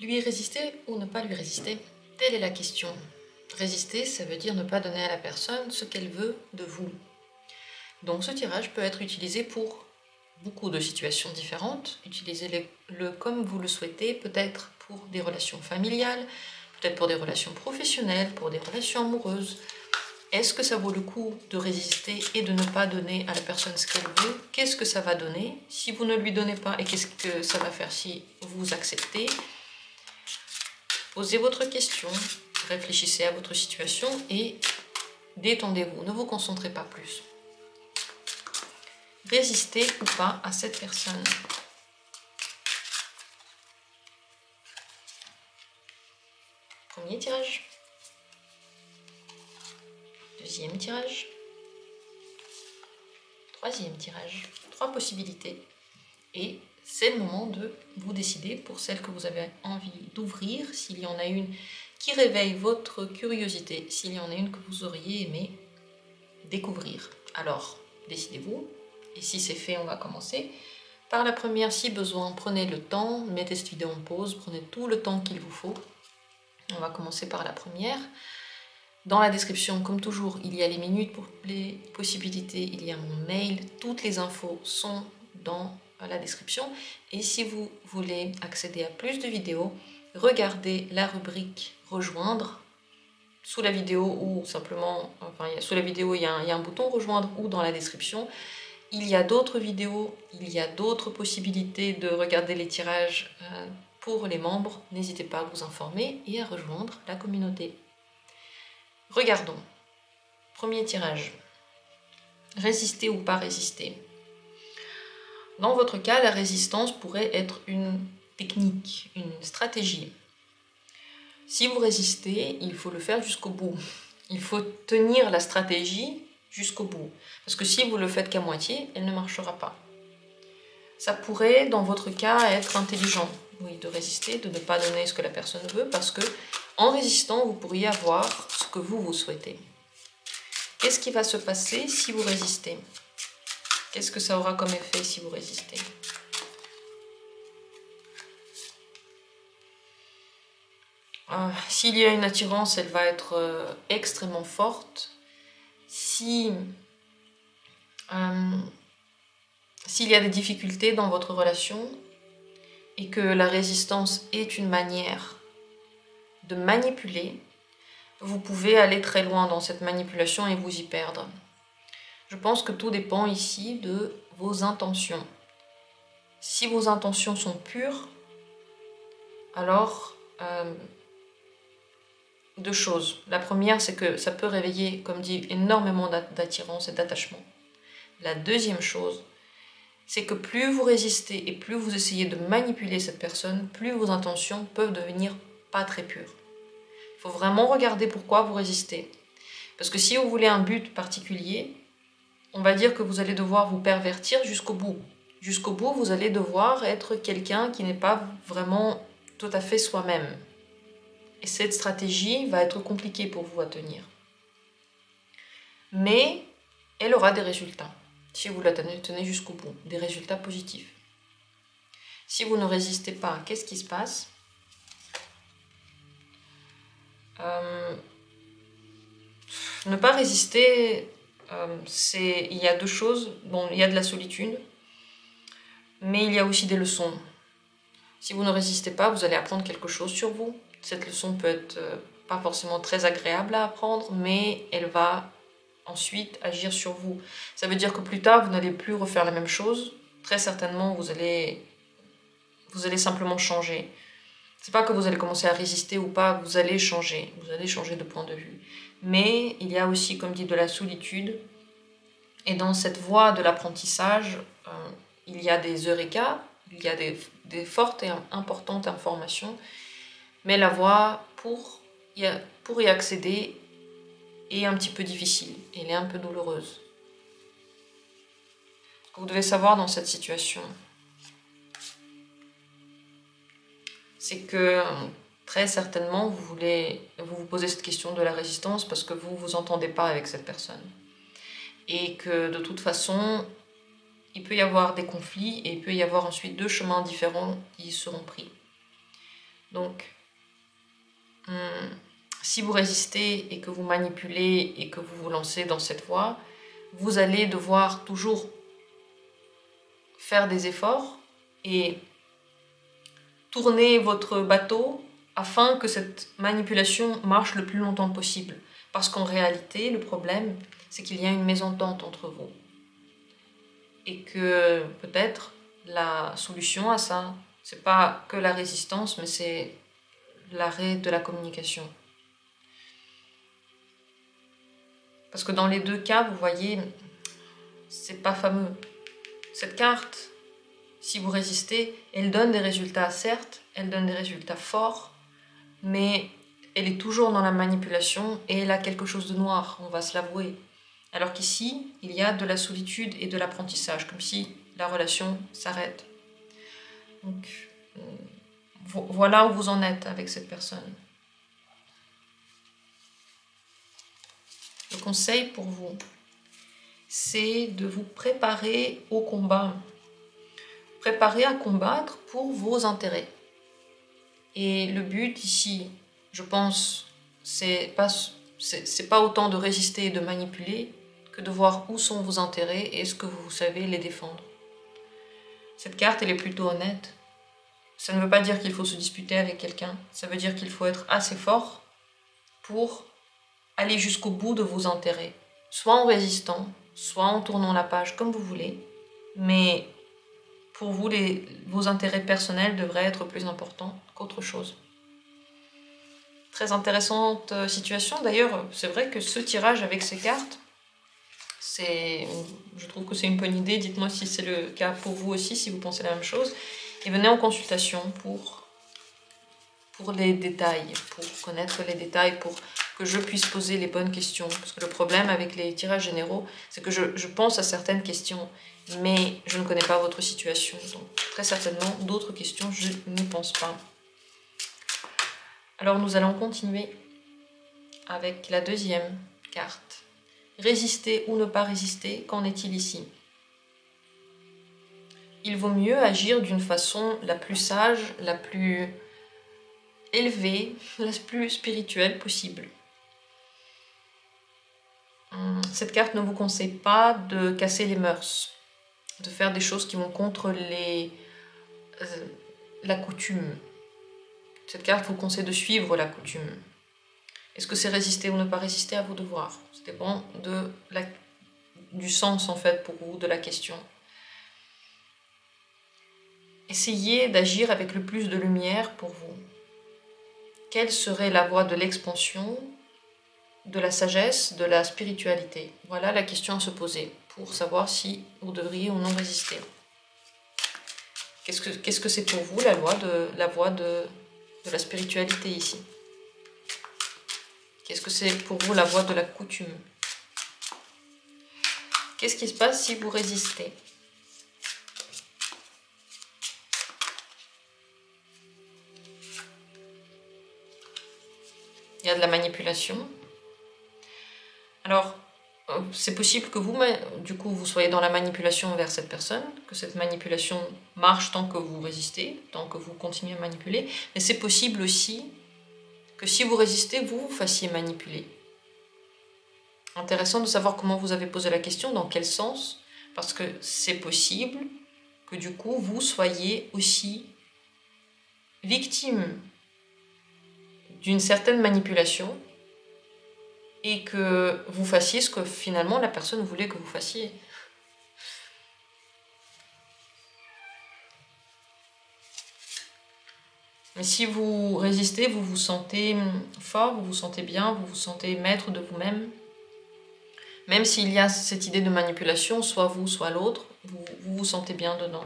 Lui résister ou ne pas lui résister? Telle est la question. Résister, ça veut dire ne pas donner à la personne ce qu'elle veut de vous. Donc ce tirage peut être utilisé pour beaucoup de situations différentes. Utilisez-le comme vous le souhaitez, peut-être pour des relations familiales, peut-être pour des relations professionnelles, pour des relations amoureuses. Est-ce que ça vaut le coup de résister et de ne pas donner à la personne ce qu'elle veut? Qu'est-ce que ça va donner si vous ne lui donnez pas? Et qu'est-ce que ça va faire si vous acceptez? Posez votre question, réfléchissez à votre situation et détendez-vous. Ne vous concentrez pas plus. Résister ou pas à cette personne? Premier tirage. Deuxième tirage. Troisième tirage. 3 possibilités. Et c'est le moment de vous décider pour celle que vous avez envie d'ouvrir, s'il y en a une qui réveille votre curiosité, s'il y en a une que vous auriez aimé découvrir. Alors, décidez-vous. Et si c'est fait, on va commencer. Par la première, si besoin, prenez le temps, mettez cette vidéo en pause, prenez tout le temps qu'il vous faut. On va commencer par la première. Dans la description, comme toujours, il y a les minutes pour les possibilités, il y a mon mail, toutes les infos sont dans la description. Et si vous voulez accéder à plus de vidéos, regardez la rubrique rejoindre sous la vidéo ou simplement, enfin sous la vidéo il y a un bouton rejoindre ou dans la description. Il y a d'autres vidéos, il y a d'autres possibilités de regarder les tirages pour les membres. N'hésitez pas à vous informer et à rejoindre la communauté. Regardons. Premier tirage. Résister ou pas résister? Dans votre cas, la résistance pourrait être une technique, une stratégie. Si vous résistez, il faut le faire jusqu'au bout. Il faut tenir la stratégie jusqu'au bout. Parce que si vous le faites qu'à moitié, elle ne marchera pas. Ça pourrait, dans votre cas, être intelligent, oui, de résister, de ne pas donner ce que la personne veut, parce que en résistant, vous pourriez avoir ce que vous souhaitez. Qu'est-ce qui va se passer si vous résistez? Qu'est-ce que ça aura comme effet si vous résistez? S'il y a une attirance, elle va être extrêmement forte. S'il y a des difficultés dans votre relation et que la résistance est une manière de manipuler, vous pouvez aller très loin dans cette manipulation et vous y perdre. Je pense que tout dépend ici de vos intentions. Si vos intentions sont pures, alors deux choses. La première, c'est que ça peut réveiller, comme dit, énormément d'attirance et d'attachement. La deuxième chose, c'est que plus vous résistez et plus vous essayez de manipuler cette personne, plus vos intentions peuvent devenir pas très pures. Il faut vraiment regarder pourquoi vous résistez. Parce que si vous voulez un but particulier, on va dire que vous allez devoir vous pervertir jusqu'au bout. Jusqu'au bout, vous allez devoir être quelqu'un qui n'est pas vraiment tout à fait soi-même. Et cette stratégie va être compliquée pour vous à tenir. Mais elle aura des résultats. Si vous la tenez jusqu'au bout, des résultats positifs. Si vous ne résistez pas, qu'est-ce qui se passe? Ne pas résister, il y a deux choses. Bon, il y a de la solitude, mais il y a aussi des leçons. Si vous ne résistez pas, vous allez apprendre quelque chose sur vous. Cette leçon peut être pas forcément très agréable à apprendre, mais elle va ensuite agir sur vous. Ça veut dire que plus tard, vous n'allez plus refaire la même chose. Très certainement, vous allez simplement changer. C'est pas que vous allez commencer à résister ou pas, vous allez changer de point de vue. Mais il y a aussi, comme dit, de la solitude. Et dans cette voie de l'apprentissage, il y a des eureka, il y a des fortes et importantes informations. Mais la voie pour y accéder est un petit peu difficile, elle est un peu douloureuse. Ce que vous devez savoir dans cette situation, c'est que très certainement vous vous posez cette question de la résistance parce que vous ne vous entendez pas avec cette personne. Et que de toute façon, il peut y avoir des conflits et il peut y avoir ensuite deux chemins différents qui seront pris. Donc, si vous résistez et que vous manipulez et que vous vous lancez dans cette voie, vous allez devoir toujours faire des efforts et tourner votre bateau afin que cette manipulation marche le plus longtemps possible. Parce qu'en réalité, le problème, c'est qu'il y a une mésentente entre vous. Et que peut-être la solution à ça, c'est pas que la résistance, mais c'est l'arrêt de la communication. Parce que dans les deux cas, vous voyez, c'est pas fameux. Cette carte, si vous résistez, elle donne des résultats, certes, elle donne des résultats forts, mais elle est toujours dans la manipulation et elle a quelque chose de noir, on va se l'avouer. Alors qu'ici, il y a de la solitude et de l'apprentissage, comme si la relation s'arrête. Donc, voilà où vous en êtes avec cette personne. Le conseil pour vous, c'est de vous préparer au combat. Préparer à combattre pour vos intérêts. Et le but ici, je pense, c'est pas autant de résister et de manipuler que de voir où sont vos intérêts et est-ce que vous savez les défendre. Cette carte, elle est plutôt honnête. Ça ne veut pas dire qu'il faut se disputer avec quelqu'un. Ça veut dire qu'il faut être assez fort pour aller jusqu'au bout de vos intérêts. Soit en résistant, soit en tournant la page comme vous voulez. Mais pour vous, vos intérêts personnels devraient être plus importants qu'autre chose. Très intéressante situation. D'ailleurs, c'est vrai que ce tirage avec ces cartes, je trouve que c'est une bonne idée. Dites-moi si c'est le cas pour vous aussi, si vous pensez la même chose. Et venez en consultation pour les détails, pour connaître les détails, pour que je puisse poser les bonnes questions. Parce que le problème avec les tirages généraux, c'est que je pense à certaines questions, mais je ne connais pas votre situation. Donc très certainement, d'autres questions, je n'y pense pas. Alors nous allons continuer avec la deuxième carte. Résister ou ne pas résister, qu'en est-il ici? Il vaut mieux agir d'une façon la plus sage, la plus élevée, la plus spirituelle possible. Cette carte ne vous conseille pas de casser les mœurs, de faire des choses qui vont contre la coutume. Cette carte vous conseille de suivre la coutume. Est-ce que c'est résister ou ne pas résister? À vous de voir. Ça dépend du sens en fait pour vous de la question. Essayez d'agir avec le plus de lumière pour vous. Quelle serait la voie de l'expansion, de la sagesse, de la spiritualité? Voilà la question à se poser pour savoir si vous devriez ou non résister. Qu'est-ce que c'est pour vous la voie de la spiritualité ici? Qu'est-ce que c'est pour vous la voie de la coutume? Qu'est-ce qui se passe si vous résistez? Il y a de la manipulation. Alors, c'est possible que vous, du coup, vous soyez dans la manipulation envers cette personne, que cette manipulation marche tant que vous résistez, tant que vous continuez à manipuler. Mais c'est possible aussi que si vous résistez, vous fassiez manipuler. Intéressant de savoir comment vous avez posé la question, dans quel sens, parce que c'est possible que du coup, vous soyez aussi victime d'une certaine manipulation et que vous fassiez ce que finalement la personne voulait que vous fassiez. Mais si vous résistez, vous vous sentez fort, vous vous sentez bien, vous vous sentez maître de vous-même. Même s'il y a cette idée de manipulation, soit vous, soit l'autre, vous vous sentez bien dedans.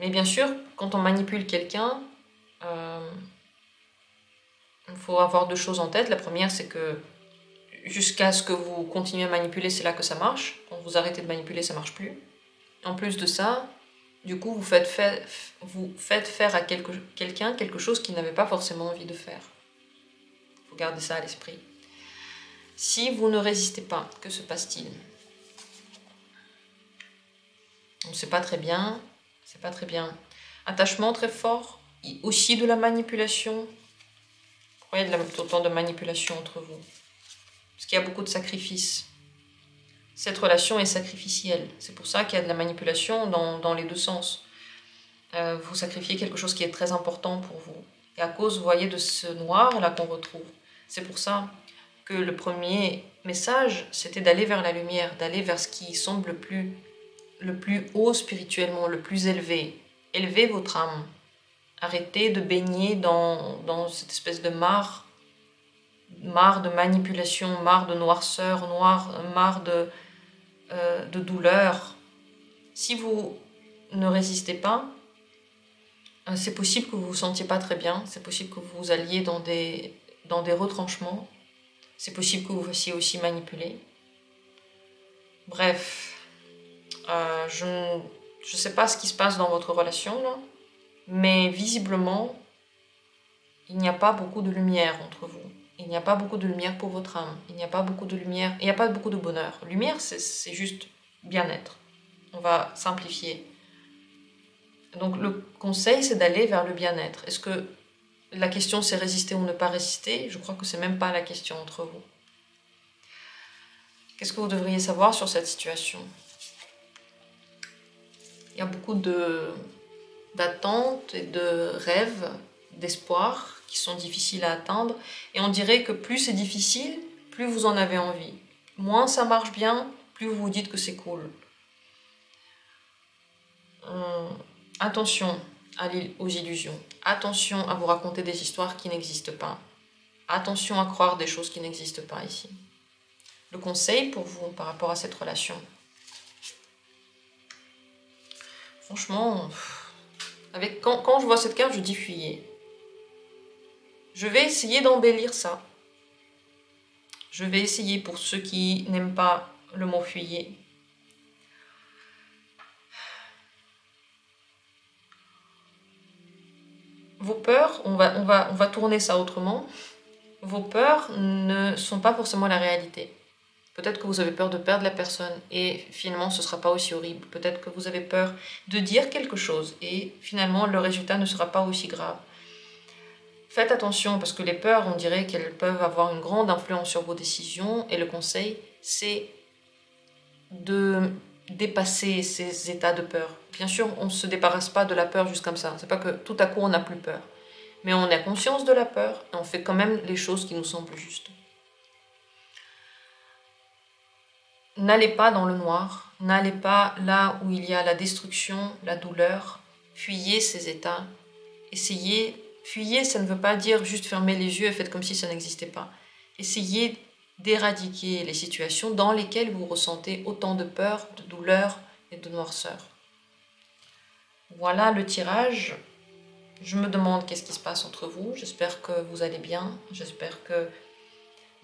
Mais bien sûr, quand on manipule quelqu'un, il faut avoir deux choses en tête. La première, c'est que jusqu'à ce que vous continuez à manipuler, c'est là que ça marche. Quand vous arrêtez de manipuler, ça ne marche plus. En plus de ça, du coup, vous faites faire à quelqu'un quelque chose qu'il n'avait pas forcément envie de faire. Il faut garder ça à l'esprit. Si vous ne résistez pas, que se passe-t-il? C'est pas très bien. Attachement très fort, aussi de la manipulation. Pourquoi il y a autant de manipulation entre vous? Parce qu'il y a beaucoup de sacrifices. Cette relation est sacrificielle. C'est pour ça qu'il y a de la manipulation dans les deux sens. Vous sacrifiez quelque chose qui est très important pour vous. Et à cause, vous voyez, de ce noir là qu'on retrouve. C'est pour ça que le premier message, c'était d'aller vers la lumière, d'aller vers ce qui semble le plus haut spirituellement, le plus élevé. Élevez votre âme. Arrêtez de baigner dans cette espèce de mare de manipulation, mare de noirceur, mare de douleur. Si vous ne résistez pas, c'est possible que vous vous sentiez pas très bien, c'est possible que vous alliez dans des retranchements, c'est possible que vous fassiez aussi manipuler. Bref, je ne sais pas ce qui se passe dans votre relation là, mais visiblement, il n'y a pas beaucoup de lumière entre vous. Il n'y a pas beaucoup de lumière pour votre âme. Il n'y a pas beaucoup de lumière, il n'y a pas beaucoup de bonheur. Lumière, c'est juste bien-être. On va simplifier. Donc le conseil, c'est d'aller vers le bien-être. Est-ce que la question, c'est résister ou ne pas résister? Je crois que c'est même pas la question entre vous. Qu'est-ce que vous devriez savoir sur cette situation? Il y a beaucoup d'attentes et de rêves, d'espoir qui sont difficiles à atteindre. Et on dirait que plus c'est difficile, plus vous en avez envie. Moins ça marche bien, plus vous vous dites que c'est cool. Attention aux illusions. Attention à vous raconter des histoires qui n'existent pas. Attention à croire des choses qui n'existent pas ici. Le conseil pour vous par rapport à cette relation. Franchement, quand je vois cette carte, je dis fuyez. Je vais essayer d'embellir ça. Je vais essayer pour ceux qui n'aiment pas le mot fuyez. Vos peurs, on va tourner ça autrement. Vos peurs ne sont pas forcément la réalité. Peut-être que vous avez peur de perdre la personne et finalement ce ne sera pas aussi horrible. Peut-être que vous avez peur de dire quelque chose et finalement le résultat ne sera pas aussi grave. Faites attention parce que les peurs, on dirait qu'elles peuvent avoir une grande influence sur vos décisions et le conseil, c'est de dépasser ces états de peur. Bien sûr, on ne se débarrasse pas de la peur juste comme ça. C'est pas que tout à coup on n'a plus peur. Mais on a conscience de la peur et on fait quand même les choses qui nous semblent justes. N'allez pas dans le noir, n'allez pas là où il y a la destruction, la douleur. Fuyez ces états. Fuyez, ça ne veut pas dire juste fermer les yeux et faites comme si ça n'existait pas. Essayez d'éradiquer les situations dans lesquelles vous ressentez autant de peur, de douleur et de noirceur. Voilà le tirage. Je me demande qu'est-ce qui se passe entre vous. J'espère que vous allez bien. J'espère que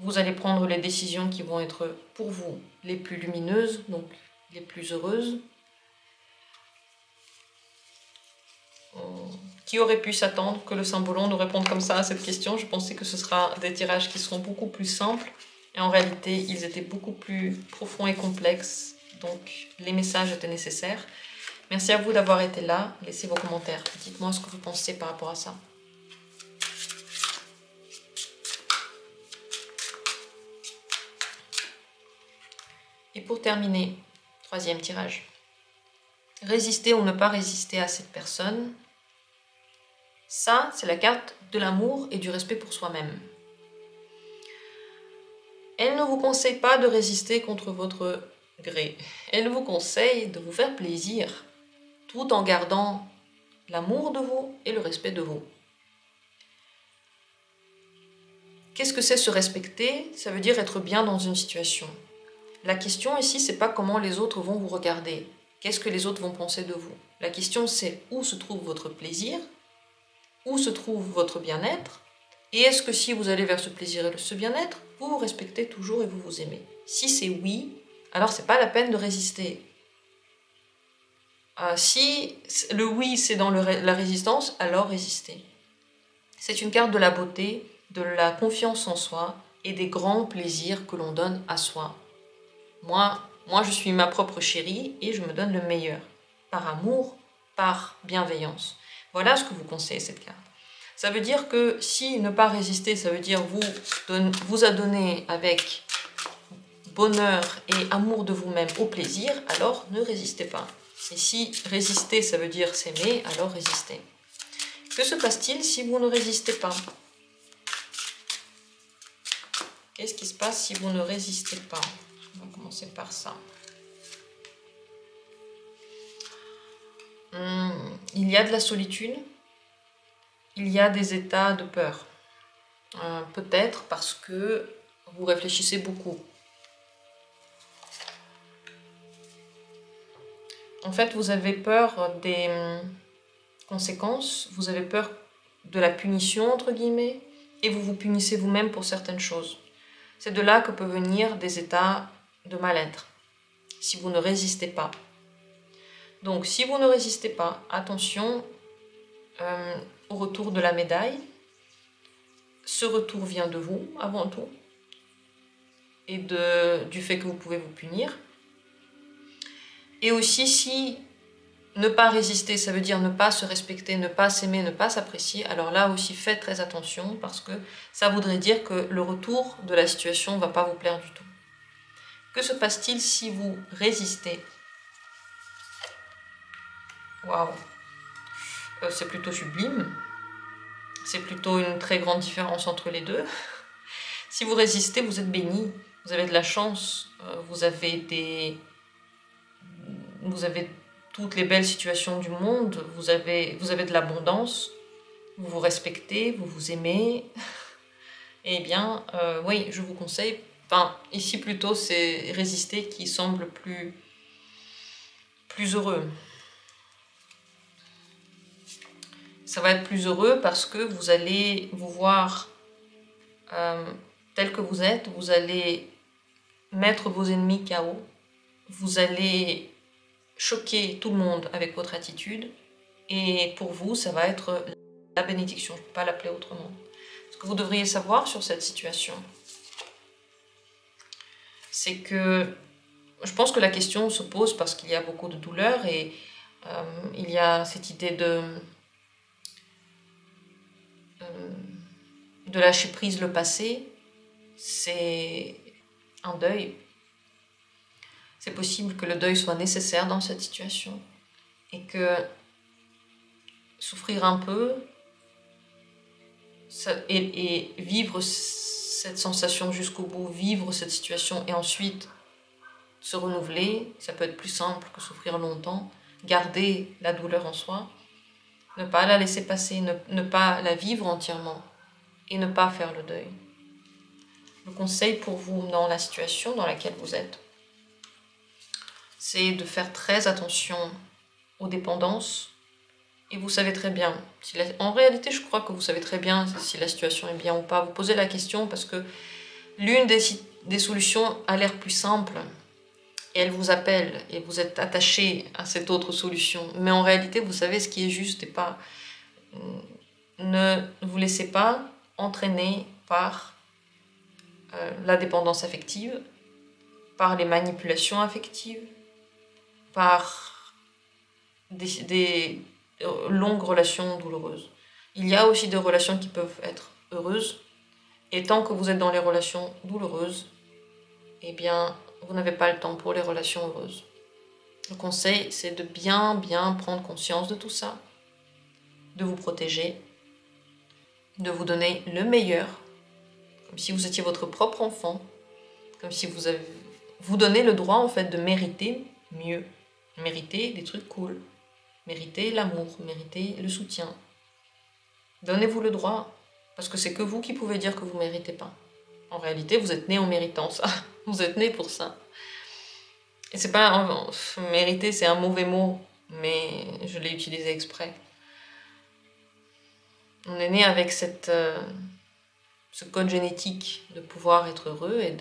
vous allez prendre les décisions qui vont être pour vous les plus lumineuses, donc les plus heureuses. Qui aurait pu s'attendre que le Saint-Bolon nous réponde comme ça à cette question? Je pensais que ce sera des tirages qui seront beaucoup plus simples. Et en réalité, ils étaient beaucoup plus profonds et complexes. Donc, les messages étaient nécessaires. Merci à vous d'avoir été là. Laissez vos commentaires. Dites-moi ce que vous pensez par rapport à ça. Et pour terminer, troisième tirage. Résister ou ne pas résister à cette personne. Ça, c'est la carte de l'amour et du respect pour soi-même. Elle ne vous conseille pas de résister contre votre gré. Elle vous conseille de vous faire plaisir, tout en gardant l'amour de vous et le respect de vous. Qu'est-ce que c'est se respecter? Ça veut dire être bien dans une situation. La question ici, c'est pas comment les autres vont vous regarder. Qu'est-ce que les autres vont penser de vous? La question, c'est où se trouve votre plaisir? Où se trouve votre bien-être? Et est-ce que si vous allez vers ce plaisir et ce bien-être, vous vous respectez toujours et vous vous aimez? Si c'est oui, alors c'est pas la peine de résister. Si le oui c'est dans la résistance, alors résistez. C'est une carte de la beauté, de la confiance en soi et des grands plaisirs que l'on donne à soi. Moi, je suis ma propre chérie et je me donne le meilleur. Par amour, par bienveillance. Voilà ce que vous conseillez cette carte. Ça veut dire que si ne pas résister, ça veut dire vous adonner avec bonheur et amour de vous-même au plaisir, alors ne résistez pas. Et si résister, ça veut dire s'aimer, alors résistez. Que se passe-t-il si vous ne résistez pas? Qu'est-ce qui se passe si vous ne résistez pas? On va commencer par ça. Il y a de la solitude, il y a des états de peur. Peut-être parce que vous réfléchissez beaucoup. En fait, vous avez peur des conséquences, vous avez peur de la punition, entre guillemets, et vous vous punissez vous-même pour certaines choses. C'est de là que peuvent venir des états de mal-être, si vous ne résistez pas. Donc, si vous ne résistez pas, attention au retour de la médaille. Ce retour vient de vous, avant tout, et du fait que vous pouvez vous punir. Et aussi, si ne pas résister, ça veut dire ne pas se respecter, ne pas s'aimer, ne pas s'apprécier, alors là aussi, faites très attention, parce que ça voudrait dire que le retour de la situation ne va pas vous plaire du tout. Que se passe-t-il si vous résistez? Waouh! C'est plutôt sublime. C'est plutôt une très grande différence entre les deux. Si vous résistez, vous êtes béni. Vous avez de la chance. Vous avez toutes les belles situations du monde. Vous avez de l'abondance. Vous vous respectez, vous vous aimez. Eh bien, oui, je vous conseille. Enfin, ici plutôt, c'est résister qui semble plus heureux. Ça va être plus heureux parce que vous allez vous voir tel que vous êtes, vous allez mettre vos ennemis KO, vous allez choquer tout le monde avec votre attitude, et pour vous, ça va être la bénédiction, je ne peux pas l'appeler autrement. Ce que vous devriez savoir sur cette situation, c'est que je pense que la question se pose parce qu'il y a beaucoup de douleur et il y a cette idée de lâcher prise le passé, c'est un deuil. C'est possible que le deuil soit nécessaire dans cette situation et que souffrir un peu et vivre cette sensation jusqu'au bout, vivre cette situation et ensuite se renouveler, ça peut être plus simple que souffrir longtemps, garder la douleur en soi, ne pas la laisser passer, ne pas la vivre entièrement et ne pas faire le deuil. Le conseil pour vous dans la situation dans laquelle vous êtes, c'est de faire très attention aux dépendances. Et vous savez très bien, en réalité je crois que vous savez très bien si la situation est bien ou pas. Vous posez la question parce que l'une des solutions a l'air plus simple et elle vous appelle et vous êtes attaché à cette autre solution. Mais en réalité vous savez ce qui est juste et pas. Ne vous laissez pas entraîner par la dépendance affective, par les manipulations affectives, par des longues relations douloureuses. Il y a aussi des relations qui peuvent être heureuses, et tant que vous êtes dans les relations douloureuses, eh bien, vous n'avez pas le temps pour les relations heureuses. Le conseil, c'est de bien prendre conscience de tout ça, de vous protéger, de vous donner le meilleur, comme si vous étiez votre propre enfant, comme si vous donnez le droit en fait de mériter mieux, mériter des trucs cool, mériter l'amour, mériter le soutien. Donnez-vous le droit, parce que c'est que vous qui pouvez dire que vous ne méritez pas. En réalité, vous êtes né en méritant ça, vous êtes né pour ça. Et c'est pas mériter, c'est un mauvais mot, mais je l'ai utilisé exprès. On est né avec ce code génétique de pouvoir être heureux et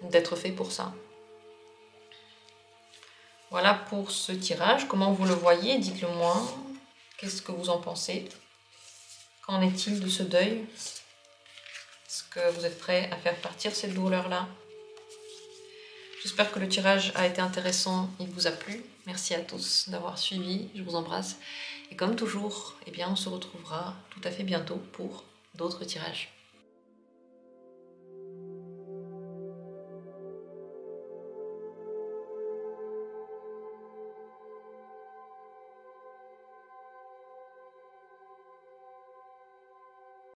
d'être fait pour ça. Voilà pour ce tirage. Comment vous le voyez? Dites-le moi. Qu'est-ce que vous en pensez? Qu'en est-il de ce deuil? Est-ce que vous êtes prêt à faire partir cette douleur-là? J'espère que le tirage a été intéressant, il vous a plu. Merci à tous d'avoir suivi, je vous embrasse. Et comme toujours, eh bien, on se retrouvera tout à fait bientôt pour d'autres tirages.